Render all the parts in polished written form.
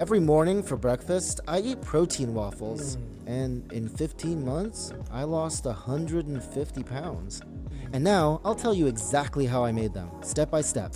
Every morning for breakfast, I eat protein waffles, and in 15 months, I lost 150 pounds. And now, I'll tell you exactly how I made them, step by step.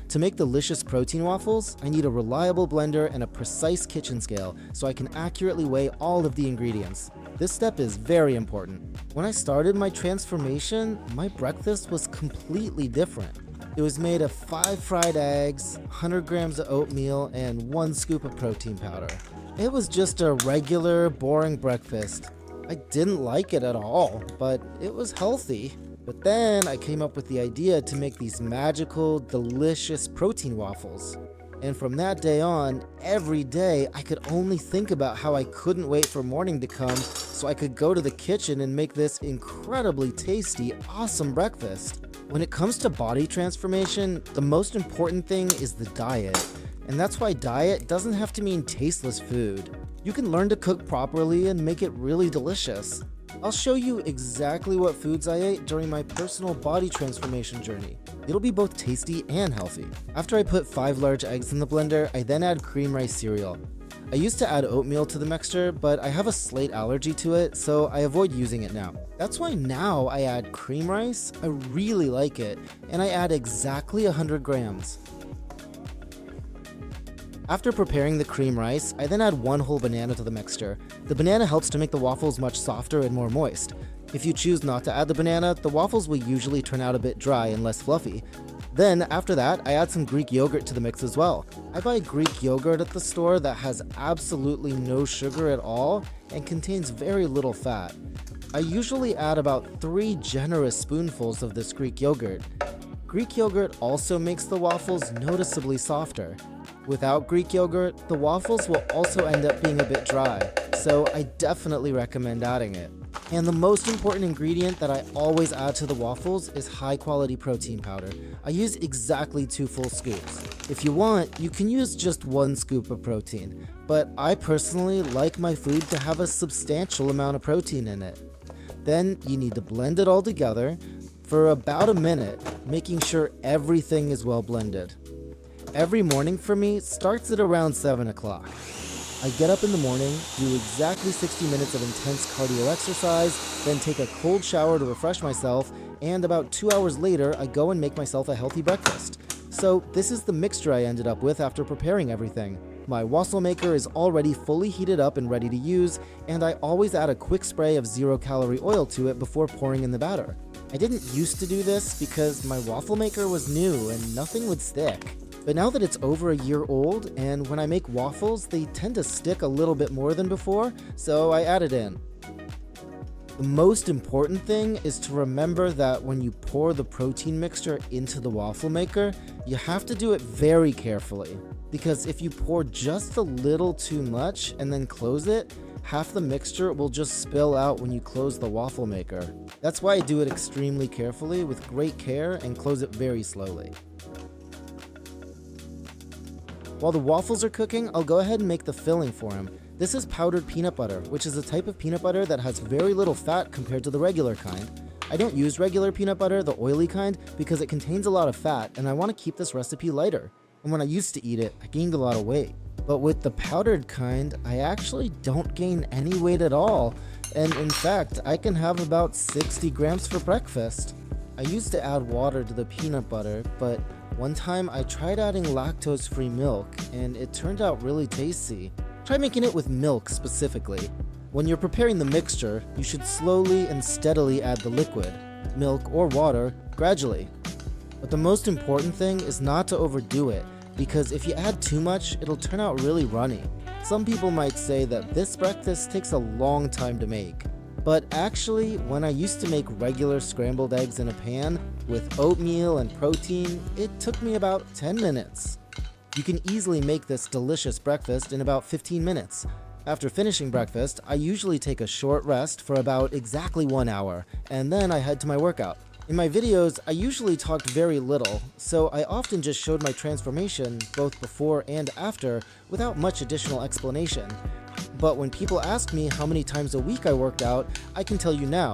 To make delicious protein waffles, I need a reliable blender and a precise kitchen scale so I can accurately weigh all of the ingredients. This step is very important. When I started my transformation, my breakfast was completely different. It was made of 5 fried eggs, 100 grams of oatmeal, and 1 scoop of protein powder. It was just a regular, boring breakfast. I didn't like it at all, but it was healthy. But then I came up with the idea to make these magical, delicious protein waffles. And from that day on, every day I could only think about how I couldn't wait for morning to come so I could go to the kitchen and make this incredibly tasty, awesome breakfast. When it comes to body transformation, the most important thing is the diet. And that's why diet doesn't have to mean tasteless food. You can learn to cook properly and make it really delicious. I'll show you exactly what foods I ate during my personal body transformation journey. It'll be both tasty and healthy. After I put 5 large eggs in the blender, I then add cream rice cereal. I used to add oatmeal to the mixture, but I have a slight allergy to it, so I avoid using it now. That's why now I add cream rice. I really like it, and I add exactly 100 grams. After preparing the cream rice, I then add 1 whole banana to the mixture. The banana helps to make the waffles much softer and more moist. If you choose not to add the banana, the waffles will usually turn out a bit dry and less fluffy. Then, after that, I add some Greek yogurt to the mix as well. I buy Greek yogurt at the store that has absolutely no sugar at all and contains very little fat. I usually add about 3 generous spoonfuls of this Greek yogurt. Greek yogurt also makes the waffles noticeably softer. Without Greek yogurt, the waffles will also end up being a bit dry, so I definitely recommend adding it. And the most important ingredient that I always add to the waffles is high-quality protein powder. I use exactly 2 full scoops. If you want, you can use just 1 scoop of protein, but I personally like my food to have a substantial amount of protein in it. Then you need to blend it all together for about a minute, making sure everything is well blended. Every morning for me starts at around 7 o'clock. I get up in the morning, do exactly 60 minutes of intense cardio exercise, then take a cold shower to refresh myself, and about 2 hours later, I go and make myself a healthy breakfast. So this is the mixture I ended up with after preparing everything. My waffle maker is already fully heated up and ready to use, and I always add a quick spray of 0-calorie oil to it before pouring in the batter. I didn't used to do this because my waffle maker was new and nothing would stick. But now that it's over a year old, and when I make waffles, they tend to stick a little bit more than before, so I add it in. The most important thing is to remember that when you pour the protein mixture into the waffle maker, you have to do it very carefully. Because if you pour just a little too much and then close it, half the mixture will just spill out when you close the waffle maker. That's why I do it extremely carefully with great care and close it very slowly. While the waffles are cooking, I'll go ahead and make the filling for them. This is powdered peanut butter, which is a type of peanut butter that has very little fat compared to the regular kind. I don't use regular peanut butter, the oily kind, because it contains a lot of fat and I want to keep this recipe lighter. And when I used to eat it, I gained a lot of weight. But with the powdered kind, I actually don't gain any weight at all. And in fact, I can have about 60 grams for breakfast. I used to add water to the peanut butter, but one time I tried adding lactose-free milk, and it turned out really tasty. Try making it with milk specifically. When you're preparing the mixture, you should slowly and steadily add the liquid, milk or water, gradually. But the most important thing is not to overdo it, because if you add too much, it'll turn out really runny. Some people might say that this breakfast takes a long time to make. But actually, when I used to make regular scrambled eggs in a pan with oatmeal and protein, it took me about 10 minutes. You can easily make this delicious breakfast in about 15 minutes. After finishing breakfast, I usually take a short rest for about exactly 1 hour, and then I head to my workout. In my videos, I usually talked very little, so I often just showed my transformation both before and after without much additional explanation. But when people ask me how many times a week I worked out, I can tell you now,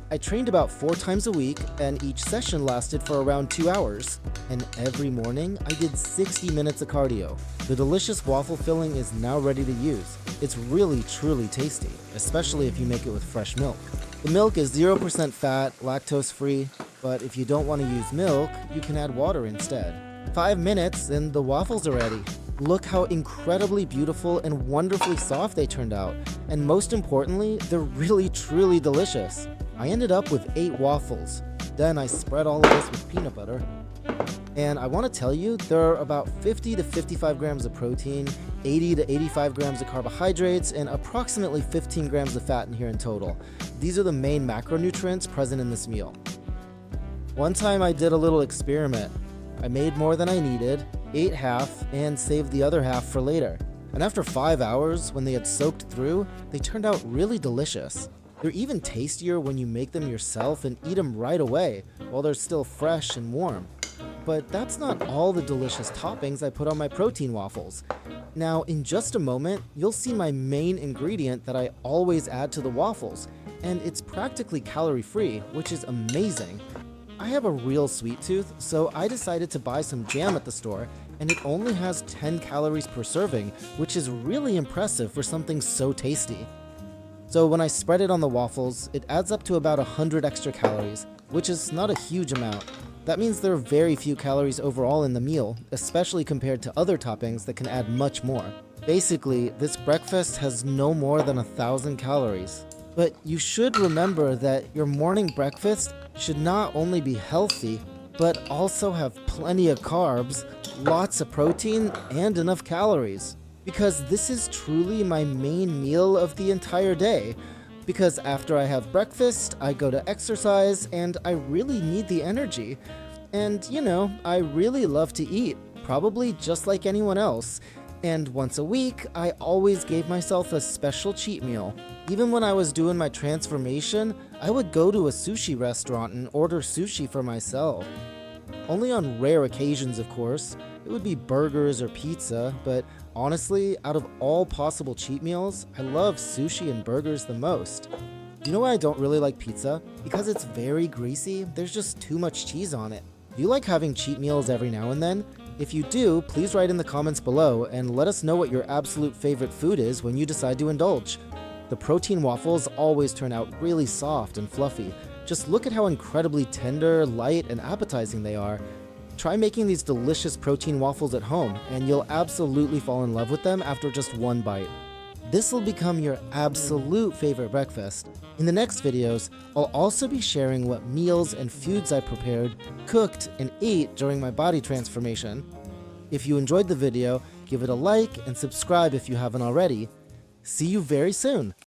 I trained about 4 times a week, and each session lasted for around 2 hours. And every morning, I did 60 minutes of cardio. The delicious waffle filling is now ready to use. It's really, truly tasty, especially if you make it with fresh milk. The milk is 0% fat, lactose-free, but if you don't want to use milk, you can add water instead. 5 minutes and the waffles are ready. Look how incredibly beautiful and wonderfully soft they turned out. And most importantly, they're really, truly delicious. I ended up with 8 waffles. Then I spread all of this with peanut butter. And I want to tell you, there are about 50 to 55 grams of protein, 80 to 85 grams of carbohydrates, and approximately 15 grams of fat in here in total. These are the main macronutrients present in this meal. One time I did a little experiment. I made more than I needed, ate half, and saved the other half for later. And after 5 hours, when they had soaked through, they turned out really delicious. They're even tastier when you make them yourself and eat them right away, while they're still fresh and warm. But that's not all the delicious toppings I put on my protein waffles. Now, in just a moment, you'll see my main ingredient that I always add to the waffles, and it's practically calorie-free, which is amazing. I have a real sweet tooth, so I decided to buy some jam at the store, and it only has 10 calories per serving, which is really impressive for something so tasty. So when I spread it on the waffles, it adds up to about 100 extra calories, which is not a huge amount. That means there are very few calories overall in the meal, especially compared to other toppings that can add much more. Basically, this breakfast has no more than 1,000 calories. But you should remember that your morning breakfast should not only be healthy, but also have plenty of carbs, lots of protein, and enough calories. Because this is truly my main meal of the entire day. Because after I have breakfast, I go to exercise, and I really need the energy. And, I really love to eat, probably just like anyone else. And once a week, I always gave myself a special cheat meal. Even when I was doing my transformation, I would go to a sushi restaurant and order sushi for myself. Only on rare occasions, of course. It would be burgers or pizza, but honestly, out of all possible cheat meals, I love sushi and burgers the most. Do you know why I don't really like pizza? Because it's very greasy, there's just too much cheese on it. Do you like having cheat meals every now and then? If you do, please write in the comments below and let us know what your absolute favorite food is when you decide to indulge. The protein waffles always turn out really soft and fluffy. Just look at how incredibly tender, light, and appetizing they are. Try making these delicious protein waffles at home, and you'll absolutely fall in love with them after just one bite. This will become your absolute favorite breakfast. In the next videos, I'll also be sharing what meals and foods I prepared, cooked, and ate during my body transformation. If you enjoyed the video, give it a like and subscribe if you haven't already. See you very soon!